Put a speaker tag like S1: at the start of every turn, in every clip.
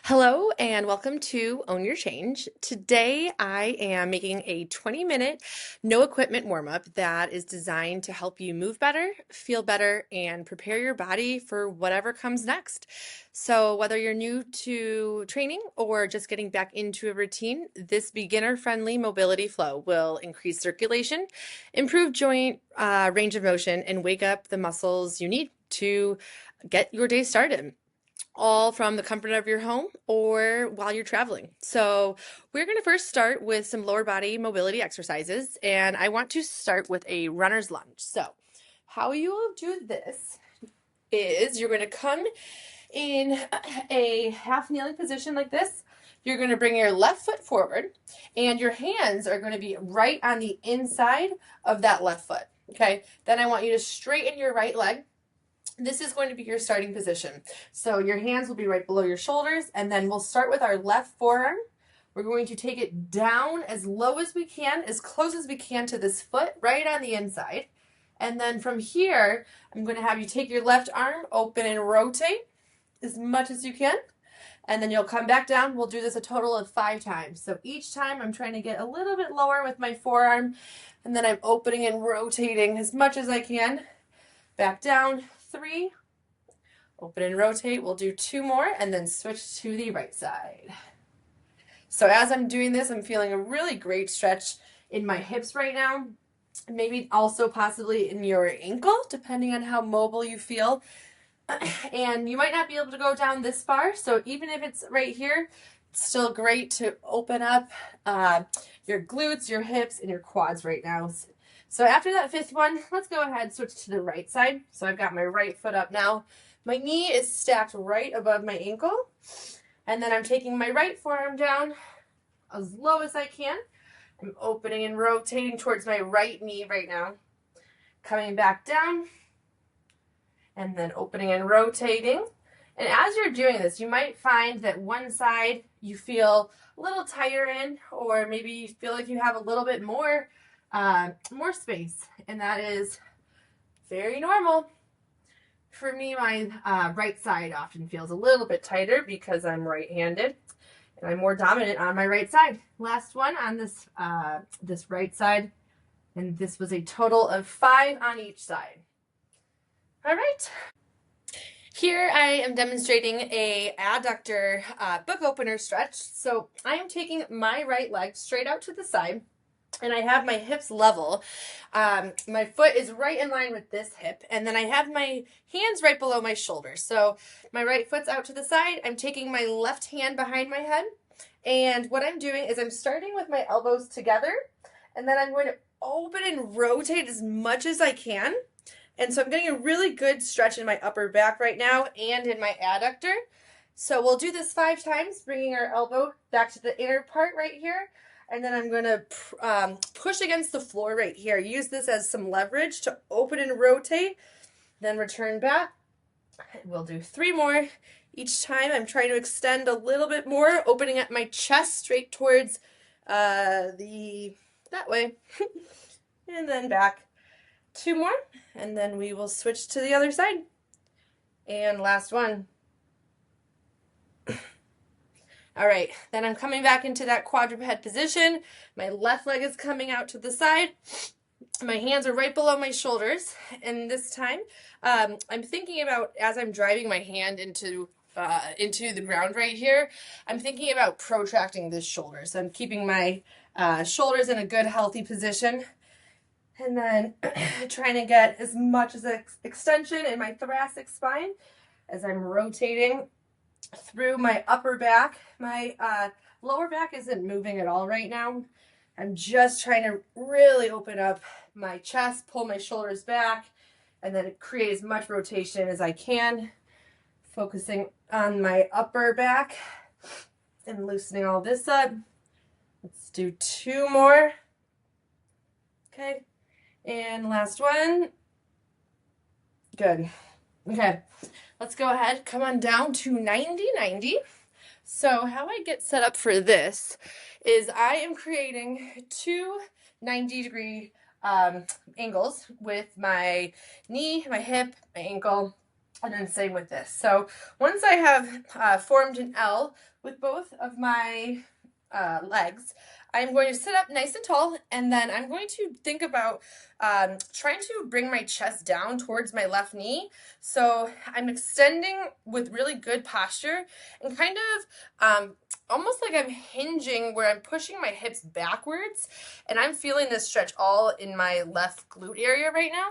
S1: Hello and welcome to Own Your Change. Today I am making a 20-minute no equipment warm-up that is designed to help you move better, feel better, and prepare your body for whatever comes next. So whether you're new to training or just getting back into a routine, this beginner-friendly mobility flow will increase circulation, improve joint range of motion, and wake up the muscles you need to get your day started, all from the comfort of your home or while you're traveling. So we're going to first start with some lower body mobility exercises, and I want to start with a runner's lunge. So how you will do this is you're going to come in a half kneeling position like this. You're going to bring your left foot forward, and your hands are going to be right on the inside of that left foot. Okay, then I want you to straighten your right leg. This is going to be your starting position. So your hands will be right below your shoulders, and then we'll start with our left forearm. We're going to take it down as low as we can, as close as we can to this foot, right on the inside. And then from here, I'm going to have you take your left arm, open and rotate as much as you can. And then you'll come back down. We'll do this a total of 5 times. So each time I'm trying to get a little bit lower with my forearm, and then I'm opening and rotating as much as I can. Back down. 3, open and rotate. We'll do 2 more and then switch to the right side. So as I'm doing this, I'm feeling a really great stretch in my hips right now. Maybe also possibly in your ankle, depending on how mobile you feel. And you might not be able to go down this far, so even if it's right here, it's still great to open up your glutes, your hips, and your quads right now. So after that 5th one, let's go ahead and switch to the right side. So I've got my right foot up now. My knee is stacked right above my ankle. And then I'm taking my right forearm down as low as I can. I'm opening and rotating towards my right knee right now. Coming back down. And then opening and rotating. And as you're doing this, you might find that one side you feel a little tighter in, or maybe you feel like you have a little bit more space, and that is very normal. For me, my right side often feels a little bit tighter because I'm right-handed, and I'm more dominant on my right side. Last one on this right side, and this was a total of 5 on each side. All right. Here I am demonstrating a adductor book opener stretch. So I am taking my right leg straight out to the side, and I have my hips level. My foot is right in line with this hip, and then I have my hands right below my shoulders. So my right foot's out to the side. I'm taking my left hand behind my head, and what I'm doing is I'm starting with my elbows together, and then I'm going to open and rotate as much as I can. And so I'm getting a really good stretch in my upper back right now and in my adductor. So we'll do this 5 times, bringing our elbow back to the inner part right here. And then I'm going to push against the floor right here. Use this as some leverage to open and rotate, then return back. We'll do 3 more. Each time I'm trying to extend a little bit more, opening up my chest straight towards that way. And then back. 2 more, and then we will switch to the other side. And last one. All right, then I'm coming back into that quadruped position. My left leg is coming out to the side. My hands are right below my shoulders. And this time, I'm thinking about, as I'm driving my hand into the ground right here, I'm thinking about protracting this shoulder. So I'm keeping my shoulders in a good, healthy position. And then trying to get as much as extension in my thoracic spine as I'm rotating through my upper back. My lower back isn't moving at all right now. I'm just trying to really open up my chest, pull my shoulders back, and then create as much rotation as I can, focusing on my upper back and loosening all this up. Let's do 2 more. Okay. And last one. Good. Okay, let's go ahead. Come on down to 90-90. So how I get set up for this is I am creating 2 90-degree angles with my knee, my hip, my ankle, And then same with this. So once I have formed an L with both of my legs, I'm going to sit up nice and tall, and then I'm going to think about trying to bring my chest down towards my left knee. So I'm extending with really good posture and kind of almost like I'm hinging where I'm pushing my hips backwards, and I'm feeling this stretch all in my left glute area right now.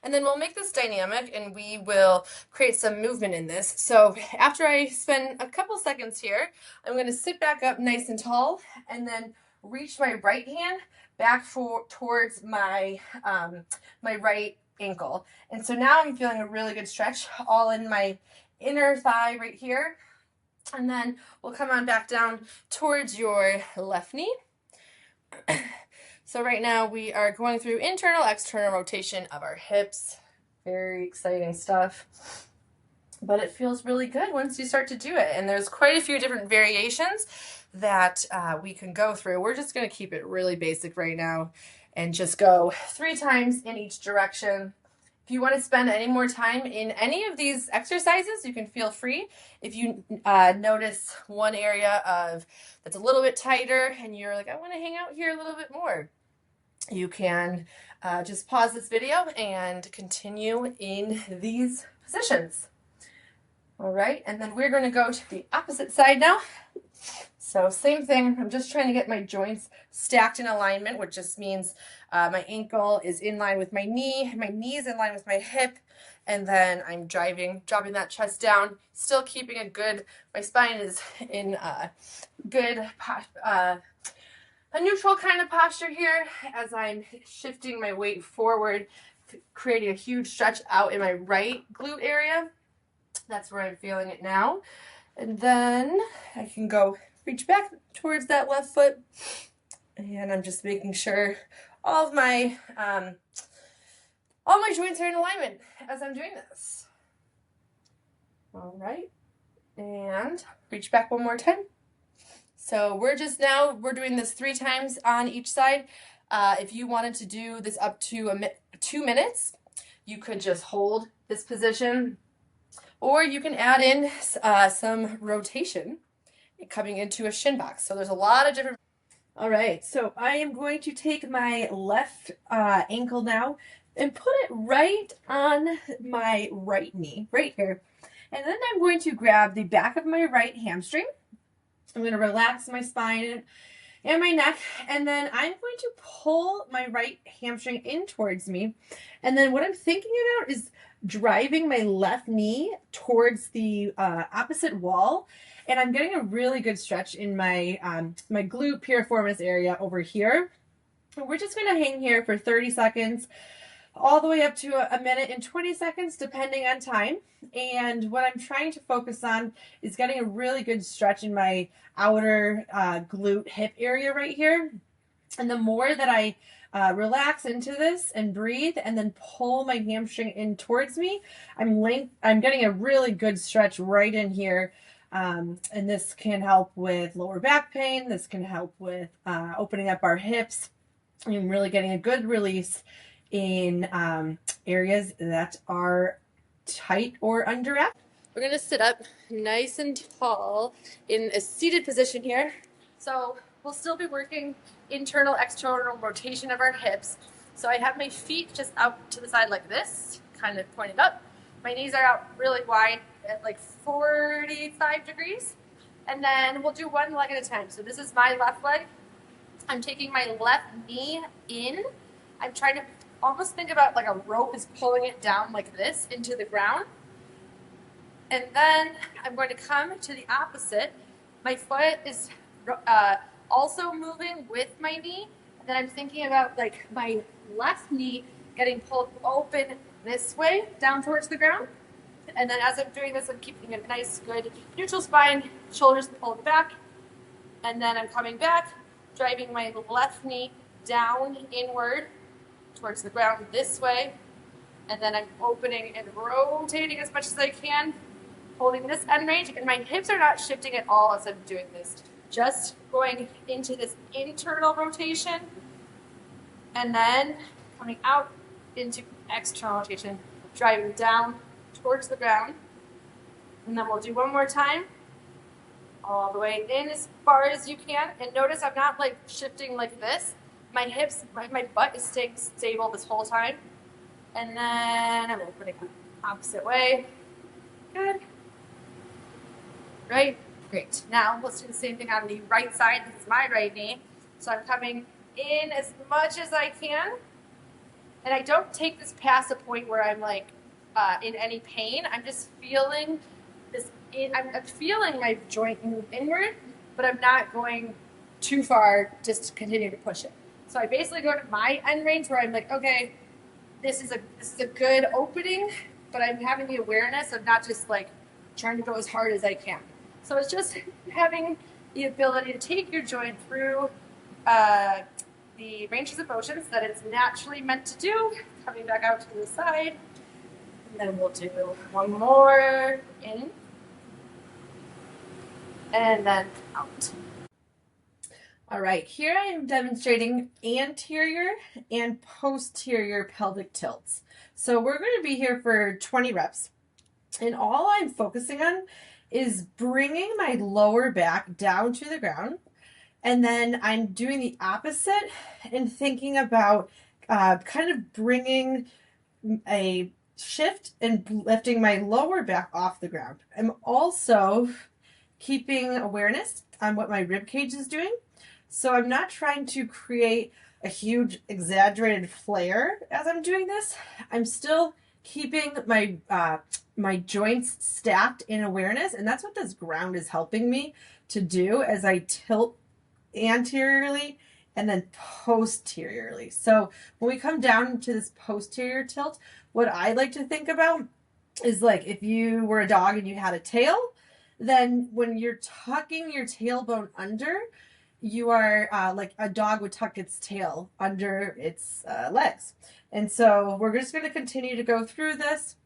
S1: And then we'll make this dynamic and we will create some movement in this. So after I spend a couple seconds here, I'm going to sit back up nice and tall and then reach my right hand back towards my my right ankle. And so now I'm feeling a really good stretch all in my inner thigh right here. And then we'll come on back down towards your left knee. So right now we are going through internal, external rotation of our hips. Very exciting stuff. But it feels really good once you start to do it. And there's quite a few different variations that we can go through. We're just going to keep it really basic right now and just go 3 times in each direction. If you want to spend any more time in any of these exercises, you can feel free. If you notice one area that's a little bit tighter and you're like, I want to hang out here a little bit more, you can just pause this video and continue in these positions. All right, and then we're going to go to the opposite side now. So same thing, I'm just trying to get my joints stacked in alignment, which just means my ankle is in line with my knee is in line with my hip, and then I'm dropping that chest down, still keeping my spine is in good a neutral kind of posture here as I'm shifting my weight forward, creating a huge stretch out in my right glute area. That's where I'm feeling it now. And then I can go reach back towards that left foot. And I'm just making sure all my joints are in alignment as I'm doing this. All right. And reach back one more time. So we're doing this 3 times on each side. If you wanted to do this up to 2 minutes, you could just hold this position, or you can add in some rotation coming into a shin box. So there's a lot of different. All right, so I am going to take my left ankle now and put it right on my right knee, right here. And then I'm going to grab the back of my right hamstring. I'm going to relax my spine and my neck, and then I'm going to pull my right hamstring in towards me. And then what I'm thinking about is driving my left knee towards the opposite wall, and I'm getting a really good stretch in my my glute piriformis area over here. We're just going to hang here for 30 seconds, all the way up to a minute and 20 seconds, depending on time. And what I'm trying to focus on is getting a really good stretch in my outer glute hip area right here. And the more that I relax into this and breathe and then pull my hamstring in towards me, I'm getting a really good stretch right in here. And this can help with lower back pain. This can help with opening up our hips. I'm really getting a good release in areas that are tight or underactive. We're going to sit up nice and tall in a seated position here. So we'll still be working internal, external rotation of our hips. So I have my feet just out to the side like this, kind of pointed up. My knees are out really wide at like 45 degrees. And then we'll do one leg at a time. So this is my left leg. I'm taking my left knee in. I'm trying to almost think about like a rope is pulling it down like this into the ground. And then I'm going to come to the opposite. My foot is also moving with my knee. And then I'm thinking about like my left knee getting pulled open this way down towards the ground. And then as I'm doing this, I'm keeping a nice, good neutral spine, shoulders pulled back. And then I'm coming back, driving my left knee down inward towards the ground this way, and then I'm opening and rotating as much as I can, holding this end range, and my hips are not shifting at all as I'm doing this. Just going into this internal rotation, and then coming out into external rotation, driving down towards the ground. And then we'll do one more time. All the way in as far as you can. And notice I'm not like shifting like this. My hips, my butt is staying stable this whole time. And then I'm opening up opposite way. Good. Right? Great. Now let's do the same thing on the right side. This is my right knee. So I'm coming in as much as I can. And I don't take this past a point where I'm like in any pain. I'm just feeling this. I'm feeling my joint move inward, but I'm not going too far just to continue to push it. So I basically go to my end range where I'm like, okay, this is a good opening, but I'm having the awareness of not just like trying to go as hard as I can. So it's just having the ability to take your joint through the ranges of motions that it's naturally meant to do, coming back out to the side. And then we'll do one more in. And then out. All right, here I am demonstrating anterior and posterior pelvic tilts. So we're going to be here for 20 reps. And all I'm focusing on is bringing my lower back down to the ground. And then I'm doing the opposite and thinking about kind of bringing a shift and lifting my lower back off the ground. I'm also keeping awareness on what my rib cage is doing. So I'm not trying to create a huge exaggerated flare as I'm doing this. I'm still keeping my my joints stacked in awareness, and that's what this ground is helping me to do as I tilt anteriorly and then posteriorly. So when we come down to this posterior tilt, what I like to think about is like if you were a dog and you had a tail, then when you're tucking your tailbone under, you are like a dog would tuck its tail under its legs. And so we're just going to continue to go through this.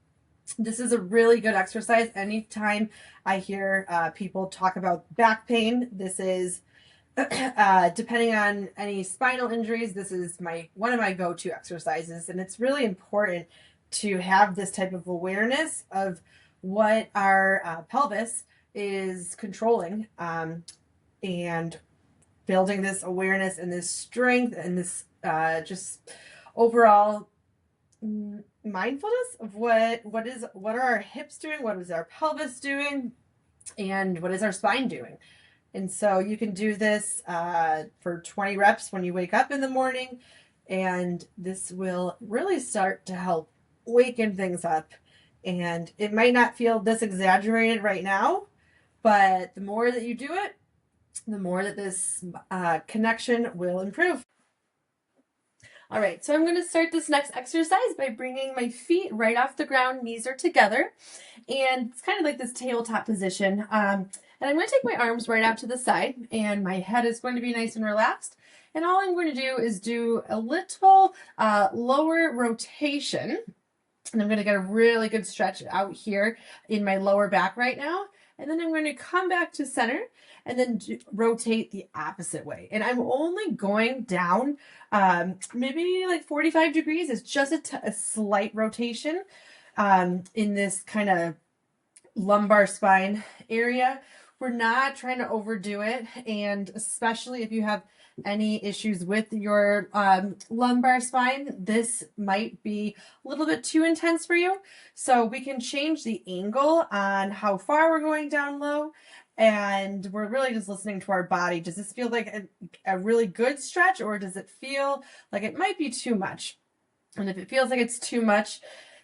S1: This is a really good exercise. Anytime I hear people talk about back pain, this is depending on any spinal injuries, this is one of my go-to exercises. And it's really important to have this type of awareness of what our pelvis is controlling and building this awareness and this strength and this just overall mindfulness of what are our hips doing, what is our pelvis doing, and what is our spine doing. And so you can do this for 20 reps when you wake up in the morning, and this will really start to help waken things up. And it might not feel this exaggerated right now, but the more that you do it, the more that this connection will improve. All right, so I'm going to start this next exercise by bringing my feet right off the ground, knees are together, and it's kind of like this tabletop position. And I'm going to take my arms right out to the side, and my head is going to be nice and relaxed. And all I'm going to do is do a little lower rotation, and I'm going to get a really good stretch out here in my lower back right now. And then I'm going to come back to center and then rotate the opposite way. And I'm only going down maybe like 45 degrees. It's just a slight rotation in this kind of lumbar spine area. We're not trying to overdo it. And especially if you have any issues with your lumbar spine, this might be a little bit too intense for you. So we can change the angle on how far we're going down low. And we're really just listening to our body. Does this feel like a really good stretch, or does it feel like it might be too much? And if it feels like it's too much,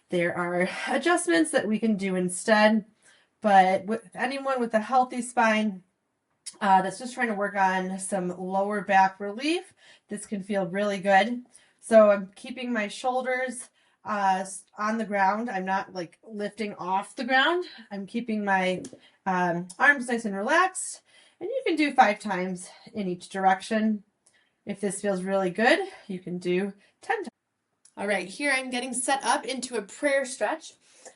S1: there are adjustments that we can do instead. But with anyone with a healthy spine that's just trying to work on some lower back relief, this can feel really good. So I'm keeping my shoulders on the ground. I'm not like lifting off the ground. I'm keeping my arms nice and relaxed. And you can do 5 times in each direction. If this feels really good, you can do 10 times. All right, here I'm getting set up into a prayer stretch.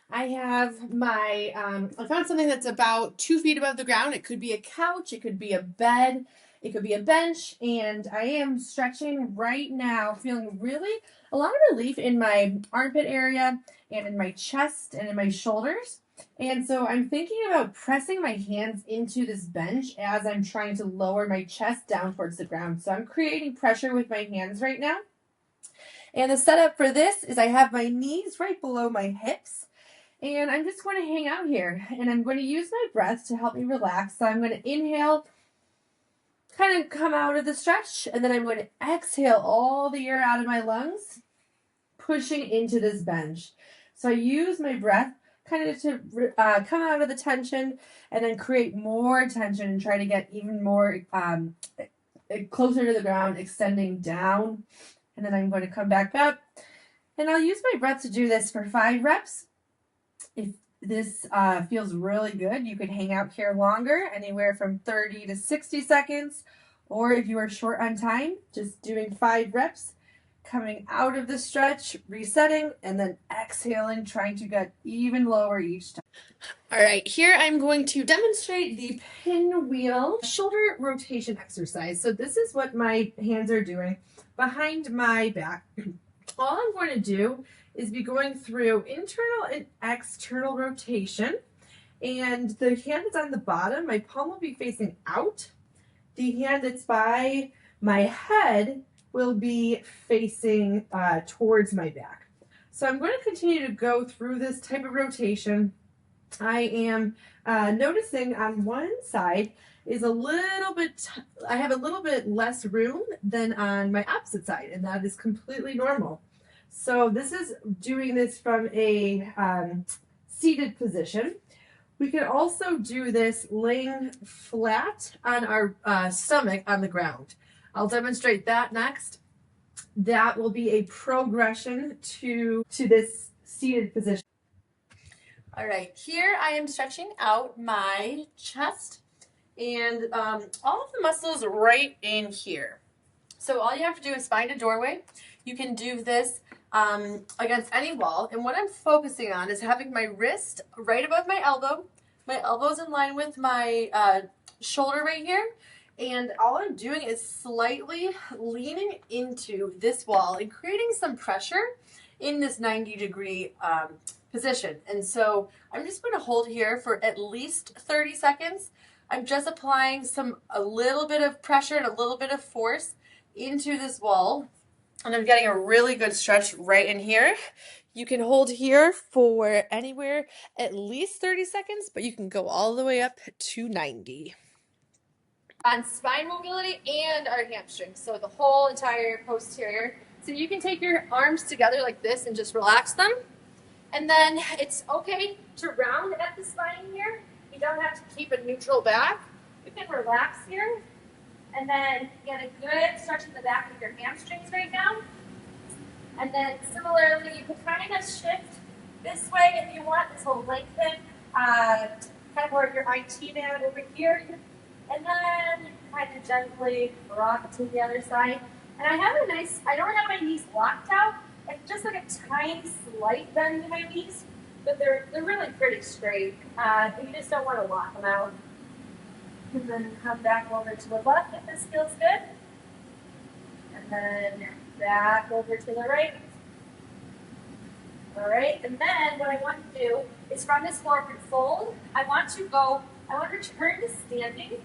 S1: I have my, I found something that's about 2 feet above the ground. It could be a couch, it could be a bed, It could be a bench, and I am stretching right now, feeling really a lot of relief in my armpit area and in my chest and in my shoulders. And so I'm thinking about pressing my hands into this bench as I'm trying to lower my chest down towards the ground. So I'm creating pressure with my hands right now. And the setup for this is I have my knees right below my hips. And I'm just going to hang out here. And I'm going to use my breath to help me relax. So I'm going to inhale, kind of come out of the stretch. And then I'm going to exhale all the air out of my lungs, pushing into this bench. So I use my breath kind of to come out of the tension and then create more tension and try to get even more closer to the ground, extending down. And then I'm going to come back up. And I'll use my breath to do this for 5 reps. If this feels really good, you could hang out here longer, anywhere from 30 to 60 seconds. Or if you are short on time, just doing 5 reps, coming out of the stretch, resetting, and then exhaling, trying to get even lower each time. All right, here I'm going to demonstrate the pinwheel shoulder rotation exercise. So this is what my hands are doing behind my back. All I'm going to do is be going through internal and external rotation. And the hand that's on the bottom, my palm will be facing out. The hand that's by my head will be facing towards my back. So I'm going to continue to go through this type of rotation. I am noticing on one side is a little bit, I have a little bit less room than on my opposite side, and that is completely normal. So this is doing this from a seated position. We can also do this laying flat on our stomach on the ground. I'll demonstrate that next. That will be a progression to this seated position. All right, here I am stretching out my chest and all of the muscles right in here. So all you have to do is find a doorway. You can do this against any wall. And what I'm focusing on is having my wrist right above my elbow. My elbow's in line with my shoulder right here. And all I'm doing is slightly leaning into this wall and creating some pressure in this 90-degree position. And so I'm just going to hold here for at least 30 seconds. I'm just applying a little bit of pressure and a little bit of force into this wall. And I'm getting a really good stretch right in here. You can hold here for anywhere at least 30 seconds, but you can go all the way up to 90. On spine mobility and our hamstrings, so the whole entire posterior. So you can take your arms together like this and just relax them. And then it's okay to round at the spine here. You don't have to keep a neutral back. You can relax here. And then get a good stretch in the back of your hamstrings right now. And then similarly, you can kind of shift this way if you want. This will lengthen kind of more of your IT band over here. And then kind of gently rock to the other side. And I don't have my knees locked out. It's just like a tiny slight bend in my knees, but they're really pretty straight. You just don't want to lock them out. And then come back over to the left if this feels good. And then back over to the right. All right, and then what I want to do is from this forward fold, I want to return to standing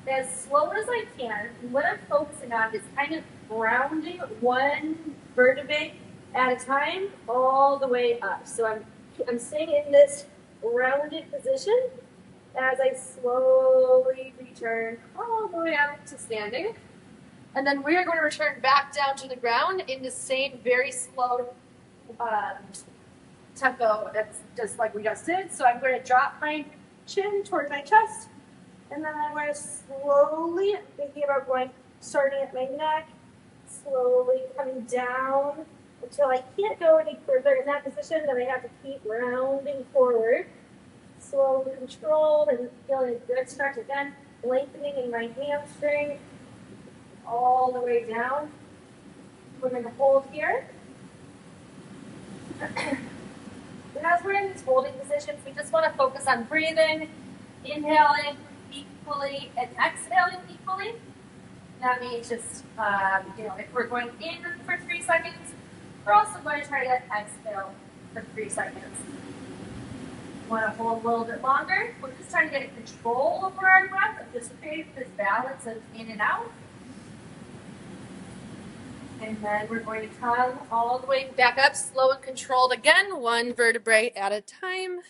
S1: as slow as I can. And what I'm focusing on is kind of rounding one vertebrae at a time all the way up. So I'm staying in this rounded position as I slowly return all the way up to standing. And then we are going to return back down to the ground in the same very slow tempo, that's just like we just did. So I'm going to drop my chin toward my chest, and then I'm going to slowly, thinking about starting at my neck, slowly coming down until I can't go any further in that position, then I have to keep rounding forward. Slow and controlled, and feeling a good stretch again, lengthening in my hamstring all the way down. We're going to hold here. And as we're in these holding positions, we just want to focus on breathing, inhaling equally and exhaling equally.
S2: That means just, if we're going in for 3 seconds, we're also going to try to exhale for 3 seconds. Want to hold a little bit longer. We're just trying to get control over our breath and just create this balance of in and out. And then we're going to come all the way back up, slow and controlled again, one vertebrae at a time.